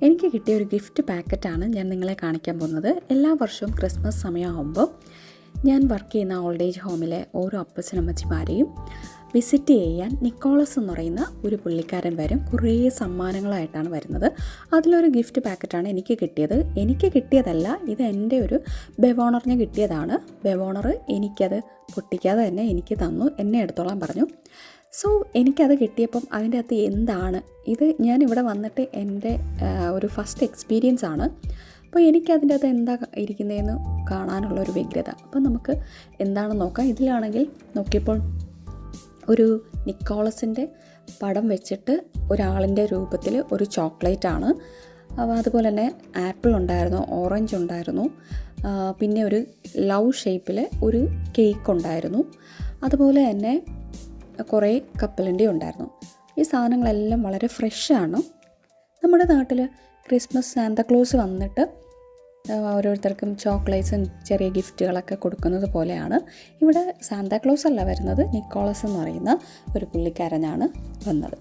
എനിക്ക് കിട്ടിയ ഒരു ഗിഫ്റ്റ് പാക്കറ്റാണ് ഞാൻ നിങ്ങളെ കാണിക്കാൻ പോകുന്നത്. എല്ലാ വർഷവും ക്രിസ്മസ് സമയമാകുമ്പോൾ ഞാൻ വർക്ക് ചെയ്യുന്ന ഓൾഡ് ഏജ് ഹോമിലെ ഓരോ അപ്പച്ചനമ്മച്ചിമാരെയും വിസിറ്റ് ചെയ്യാൻ നിക്കോളസ് എന്ന് പറയുന്ന ഒരു പുള്ളിക്കാരൻ വരും. കുറേ സമ്മാനങ്ങളായിട്ടാണ് വരുന്നത്. അതിലൊരു ഗിഫ്റ്റ് പാക്കറ്റാണ് എനിക്ക് കിട്ടിയത്. എനിക്ക് കിട്ടിയതല്ല, ഇത് എൻ്റെ ഒരു ബെവോണറിന് കിട്ടിയതാണ്. ബെവോണർ എനിക്കത് പൊട്ടിക്കാതെ തന്നെ എനിക്ക് തന്നു, എന്നെ എടുത്തോളാൻ പറഞ്ഞു. സോ എനിക്കത് കിട്ടിയപ്പം അതിൻ്റെ അകത്ത് എന്താണ് ഇത്, ഞാനിവിടെ വന്നിട്ട് എൻ്റെ ഒരു ഫസ്റ്റ് എക്സ്പീരിയൻസ് ആണ്. അപ്പോൾ എനിക്കതിൻ്റെ അകത്ത് എന്താ ഇരിക്കുന്നതെന്ന് കാണാനുള്ളൊരു വ്യഗ്രത. അപ്പം നമുക്ക് എന്താണെന്ന് നോക്കാം. ഇതിലാണെങ്കിൽ നോക്കിയപ്പോൾ ഒരു നിക്കോളസിൻ്റെ പടം വെച്ചിട്ട് ഒരാളിൻ്റെ രൂപത്തിൽ ഒരു ചോക്ലേറ്റാണ്. അതുപോലെ തന്നെ ആപ്പിൾ ഉണ്ടായിരുന്നു, ഓറഞ്ച് ഉണ്ടായിരുന്നു, പിന്നെ ഒരു ലവ് ഷേപ്പിൽ ഒരു കേക്ക് ഉണ്ടായിരുന്നു. അതുപോലെ തന്നെ കുറേ കപ്പലണ്ടി ഉണ്ടായിരുന്നു. ഈ സാധനങ്ങളെല്ലാം വളരെ ഫ്രഷാണ്. നമ്മുടെ നാട്ടിൽ ക്രിസ്മസ് സാന്താക്ലോസ് വന്നിട്ട് ഓരോരുത്തർക്കും ചോക്ലേറ്റ്സും ചെറിയ ഗിഫ്റ്റുകളൊക്കെ കൊടുക്കുന്നത് പോലെയാണ്. ഇവിടെ സാന്താക്ലോസ് അല്ല വരുന്നത്, നിക്കോളസ് എന്ന് പറയുന്ന ഒരു പുള്ളിക്കാരനാണ് വന്നത്.